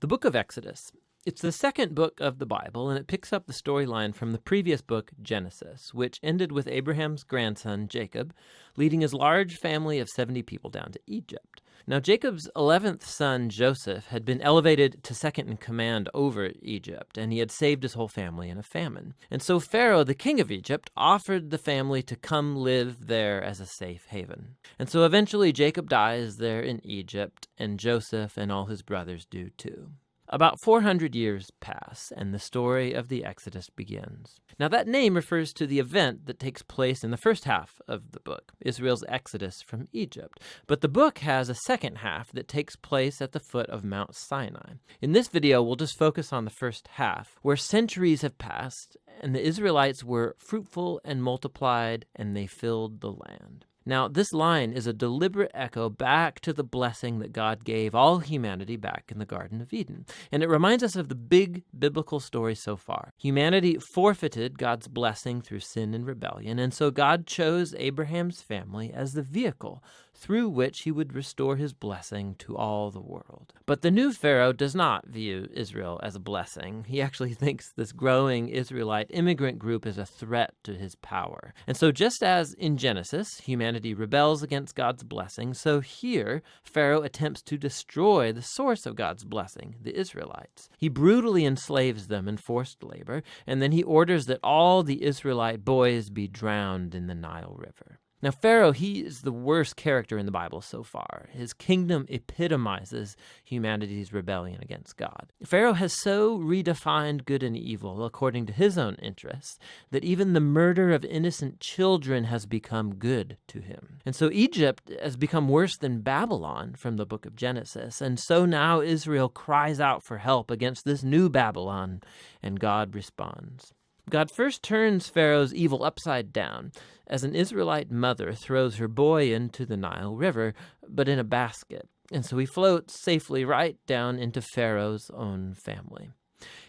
The book of Exodus. It's the second book of the Bible, and it picks up the storyline from the previous book, Genesis, which ended with Abraham's grandson, Jacob, leading his large family of 70 people down to Egypt. Now, Jacob's 11th son, Joseph, had been elevated to second in command over Egypt, and he had saved his whole family in a famine. And so Pharaoh, the king of Egypt, offered the family to come live there as a safe haven. And so eventually Jacob dies there in Egypt, and Joseph and all his brothers do too. About 400 years pass, and the story of the Exodus begins. Now, that name refers to the event that takes place in the first half of the book, Israel's exodus from Egypt. But the book has a second half that takes place at the foot of Mount Sinai. In this video, we'll just focus on the first half, where centuries have passed, and the Israelites were fruitful and multiplied, and they filled the land. Now, this line is a deliberate echo back to the blessing that God gave all humanity back in the Garden of Eden. And it reminds us of the big biblical story so far. Humanity forfeited God's blessing through sin and rebellion, and so God chose Abraham's family as the vehicle through which he would restore his blessing to all the world. But the new Pharaoh does not view Israel as a blessing. He actually thinks this growing Israelite immigrant group is a threat to his power. And so just as in Genesis, humanity rebels against God's blessing, so here Pharaoh attempts to destroy the source of God's blessing, the Israelites. He brutally enslaves them in forced labor, and then he orders that all the Israelite boys be drowned in the Nile River. Now, Pharaoh, he is the worst character in the Bible so far. His kingdom epitomizes humanity's rebellion against God. Pharaoh has so redefined good and evil according to his own interests that even the murder of innocent children has become good to him. And so Egypt has become worse than Babylon from the book of Genesis. And so now Israel cries out for help against this new Babylon, and God responds. God first turns Pharaoh's evil upside down as an Israelite mother throws her boy into the Nile River, but in a basket. And so he floats safely right down into Pharaoh's own family.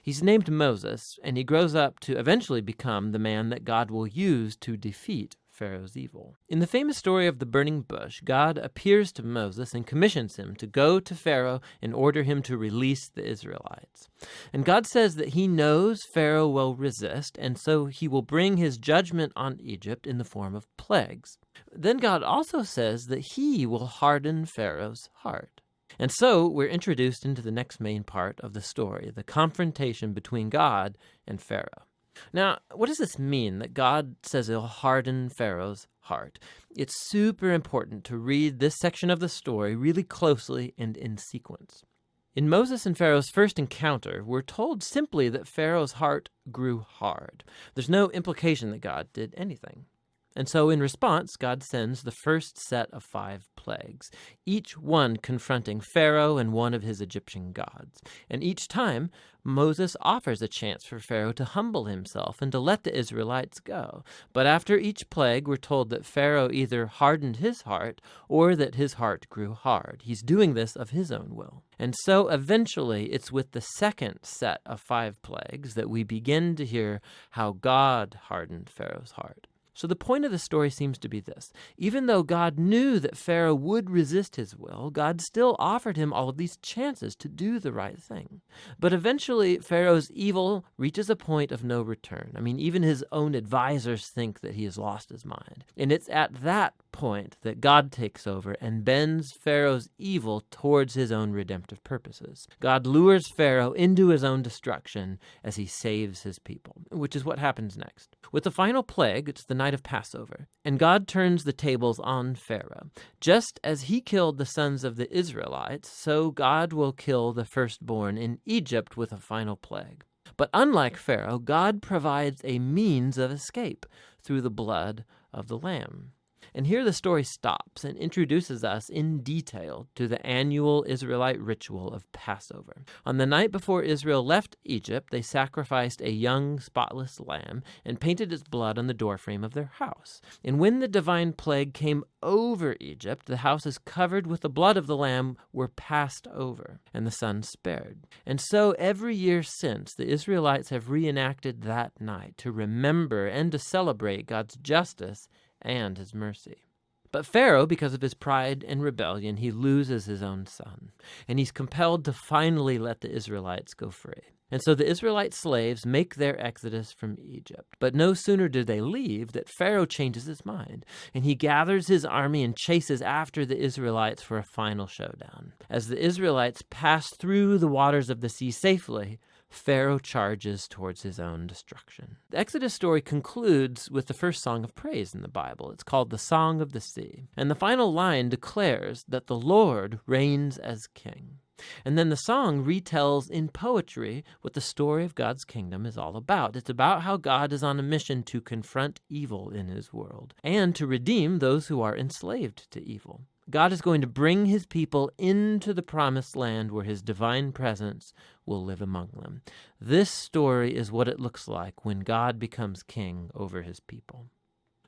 He's named Moses, and he grows up to eventually become the man that God will use to defeat Pharaoh's evil. In the famous story of the burning bush, God appears to Moses and commissions him to go to Pharaoh and order him to release the Israelites. And God says that he knows Pharaoh will resist, and so he will bring his judgment on Egypt in the form of plagues. Then God also says that he will harden Pharaoh's heart. And so we're introduced into the next main part of the story, the confrontation between God and Pharaoh. Now, what does this mean that God says he'll harden Pharaoh's heart? It's super important to read this section of the story really closely and in sequence. In Moses and Pharaoh's first encounter, we're told simply that Pharaoh's heart grew hard. There's no implication that God did anything. And so in response, God sends the first set of 5 plagues, each one confronting Pharaoh and one of his Egyptian gods. And each time, Moses offers a chance for Pharaoh to humble himself and to let the Israelites go. But after each plague, we're told that Pharaoh either hardened his heart or that his heart grew hard. He's doing this of his own will. And so eventually, it's with the second set of 5 plagues that we begin to hear how God hardened Pharaoh's heart. So the point of the story seems to be this. Even though God knew that Pharaoh would resist his will, God still offered him all of these chances to do the right thing. But eventually, Pharaoh's evil reaches a point of no return. I mean, even his own advisors think that he has lost his mind. And it's at that point that God takes over and bends Pharaoh's evil towards his own redemptive purposes. God lures Pharaoh into his own destruction as he saves his people, which is what happens next. With the final plague, it's the night of Passover, and God turns the tables on Pharaoh. Just as he killed the sons of the Israelites, so God will kill the firstborn in Egypt with a final plague. But unlike Pharaoh, God provides a means of escape through the blood of the Lamb. And here the story stops and introduces us in detail to the annual Israelite ritual of Passover. On the night before Israel left Egypt, they sacrificed a young, spotless lamb and painted its blood on the doorframe of their house. And when the divine plague came over Egypt, the houses covered with the blood of the lamb were passed over, and the sun spared. And so every year since, the Israelites have reenacted that night to remember and to celebrate God's justice and his mercy. But Pharaoh, because of his pride and rebellion, he loses his own son, and he's compelled to finally let the Israelites go free. And so the Israelite slaves make their exodus from Egypt. But no sooner do they leave that Pharaoh changes his mind, and he gathers his army and chases after the Israelites for a final showdown. As the Israelites pass through the waters of the sea safely, Pharaoh charges towards his own destruction. The Exodus story concludes with the first song of praise in the Bible. It's called the Song of the Sea. And the final line declares that the Lord reigns as king. And then the song retells in poetry what the story of God's kingdom is all about. It's about how God is on a mission to confront evil in his world and to redeem those who are enslaved to evil. God is going to bring his people into the promised land where his divine presence will live among them. This story is what it looks like when God becomes king over his people.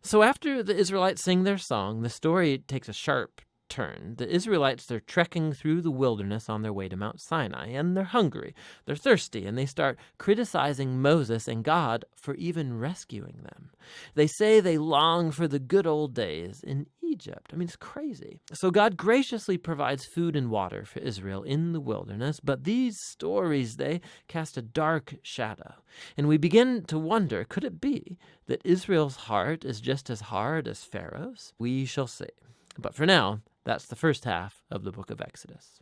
So after the Israelites sing their song, the story takes a sharp turn. The Israelites, they're trekking through the wilderness on their way to Mount Sinai, and they're hungry, they're thirsty, and they start criticizing Moses and God for even rescuing them. They say they long for the good old days in Egypt. I mean, it's crazy. So God graciously provides food and water for Israel in the wilderness, but these stories, they cast a dark shadow. And we begin to wonder, could it be that Israel's heart is just as hard as Pharaoh's? We shall see. But for now, that's the first half of the book of Exodus.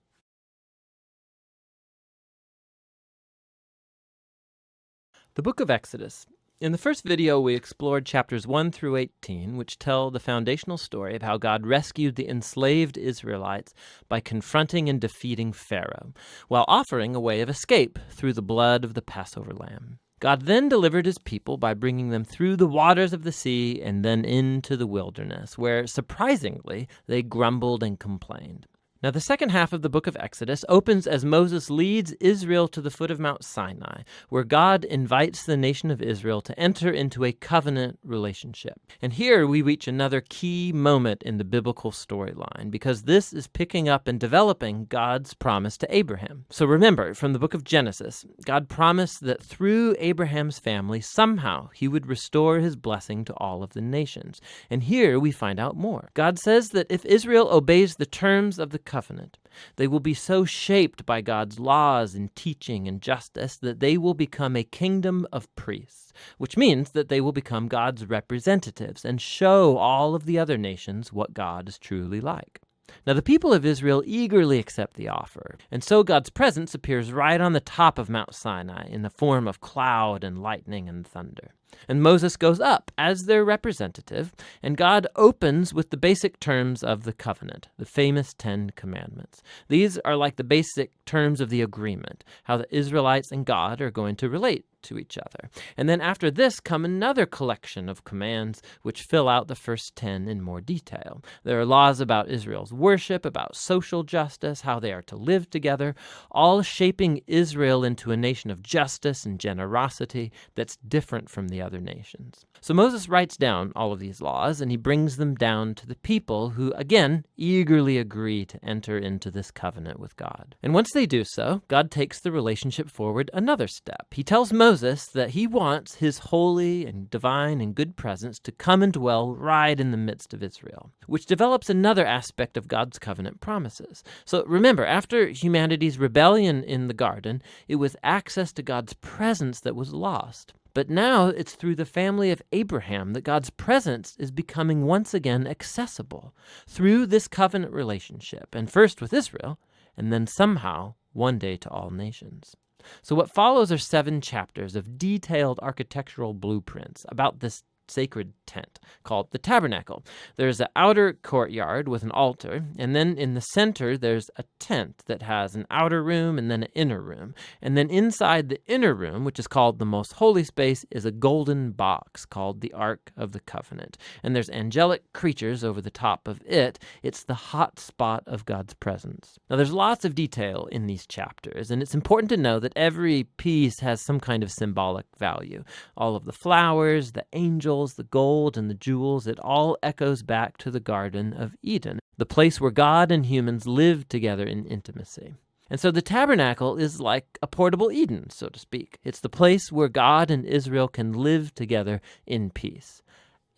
The book of Exodus. In the first video, we explored chapters 1 through 18, which tell the foundational story of how God rescued the enslaved Israelites by confronting and defeating Pharaoh, while offering a way of escape through the blood of the Passover lamb. God then delivered his people by bringing them through the waters of the sea and then into the wilderness, where, surprisingly, they grumbled and complained. Now, the second half of the book of Exodus opens as Moses leads Israel to the foot of Mount Sinai, where God invites the nation of Israel to enter into a covenant relationship. And here we reach another key moment in the biblical storyline, because this is picking up and developing God's promise to Abraham. So remember, from the book of Genesis, God promised that through Abraham's family, somehow he would restore his blessing to all of the nations. And here we find out more. God says that if Israel obeys the terms of the covenant, they will be so shaped by God's laws and teaching and justice that they will become a kingdom of priests, which means that they will become God's representatives and show all of the other nations what God is truly like. Now, the people of Israel eagerly accept the offer, and so God's presence appears right on the top of Mount Sinai in the form of cloud and lightning and thunder. And Moses goes up as their representative, and God opens with the basic terms of the covenant, the famous 10 Commandments. These are like the basic terms of the agreement, how the Israelites and God are going to relate to each other. And then after this come another collection of commands which fill out the first 10 in more detail. There are laws about Israel's worship, about social justice, how they are to live together, all shaping Israel into a nation of justice and generosity that's different from the other nations. So Moses writes down all of these laws, and he brings them down to the people who, again, eagerly agree to enter into this covenant with God. And once they do so, God takes the relationship forward another step. He tells Moses that he wants his holy and divine and good presence to come and dwell right in the midst of Israel, which develops another aspect of God's covenant promises. So remember, after humanity's rebellion in the garden, it was access to God's presence that was lost. But now it's through the family of Abraham that God's presence is becoming once again accessible through this covenant relationship, and first with Israel, and then somehow one day to all nations. So what follows are 7 chapters of detailed architectural blueprints about this sacred tent called the tabernacle. There's an outer courtyard with an altar, and then in the center there's a tent that has an outer room and then an inner room. And then inside the inner room, which is called the most holy space, is a golden box called the Ark of the Covenant. And there's angelic creatures over the top of it. It's the hot spot of God's presence. Now there's lots of detail in these chapters, and it's important to know that every piece has some kind of symbolic value. All of the flowers, the angels, the gold, and the jewels, it all echoes back to the Garden of Eden, the place where God and humans lived together in intimacy. And so the tabernacle is like a portable Eden, so to speak. It's the place where God and Israel can live together in peace.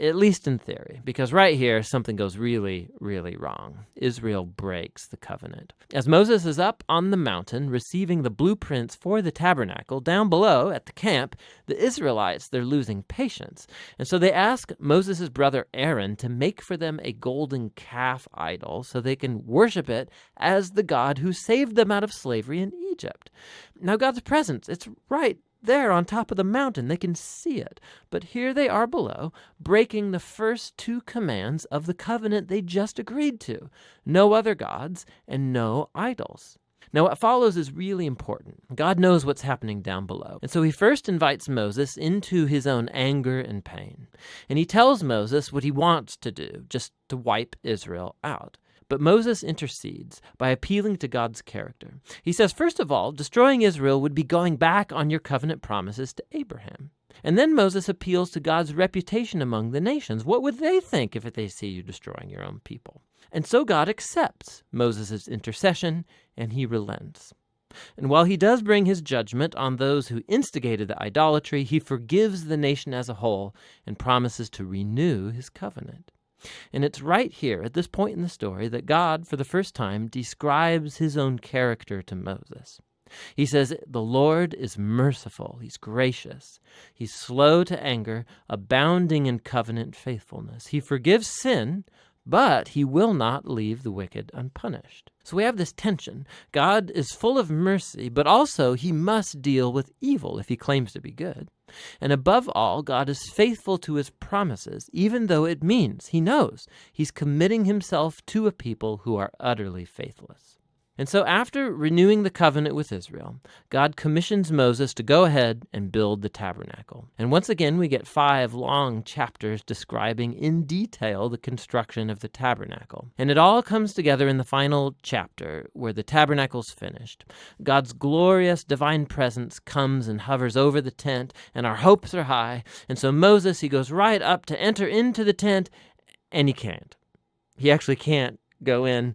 At least in theory, because right here, something goes really, really wrong. Israel breaks the covenant. As Moses is up on the mountain receiving the blueprints for the tabernacle, down below at the camp, the Israelites, they're losing patience. And so they ask Moses' brother Aaron to make for them a golden calf idol so they can worship it as the God who saved them out of slavery in Egypt. Now God's presence, it's right there on top of the mountain. They can see it. But here they are below, breaking the first two commands of the covenant they just agreed to. No other gods and no idols. Now what follows is really important. God knows what's happening down below. And so he first invites Moses into his own anger and pain. And he tells Moses what he wants to do, just to wipe Israel out. But Moses intercedes by appealing to God's character. He says, first of all, destroying Israel would be going back on your covenant promises to Abraham. And then Moses appeals to God's reputation among the nations. What would they think if they see you destroying your own people? And so God accepts Moses' intercession, and he relents. And while he does bring his judgment on those who instigated the idolatry, he forgives the nation as a whole and promises to renew his covenant. And it's right here, at this point in the story, that God, for the first time, describes his own character to Moses. He says, the Lord is merciful, he's gracious, he's slow to anger, abounding in covenant faithfulness. He forgives sin, but he will not leave the wicked unpunished. So we have this tension. God is full of mercy, but also he must deal with evil if he claims to be good. And above all, God is faithful to his promises, even though it means, he knows, he's committing himself to a people who are utterly faithless. And so after renewing the covenant with Israel, God commissions Moses to go ahead and build the tabernacle. And once again, we get 5 long chapters describing in detail the construction of the tabernacle. And it all comes together in the final chapter where the tabernacle's finished. God's glorious divine presence comes and hovers over the tent, and our hopes are high. And so Moses, he goes right up to enter into the tent, and he can't. He actually can't go in.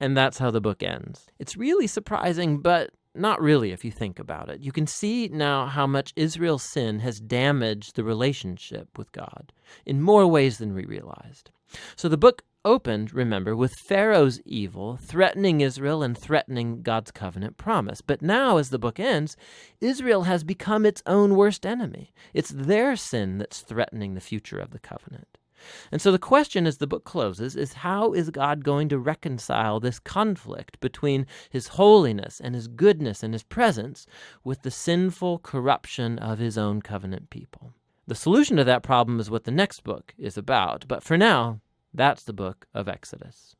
And that's how the book ends. It's really surprising, but not really if you think about it. You can see now how much Israel's sin has damaged the relationship with God in more ways than we realized. So the book opened, remember, with Pharaoh's evil threatening Israel and threatening God's covenant promise. But now, as the book ends, Israel has become its own worst enemy. It's their sin that's threatening the future of the covenant. And so the question as the book closes is, how is God going to reconcile this conflict between his holiness and his goodness and his presence with the sinful corruption of his own covenant people? The solution to that problem is what the next book is about. But for now, that's the book of Exodus.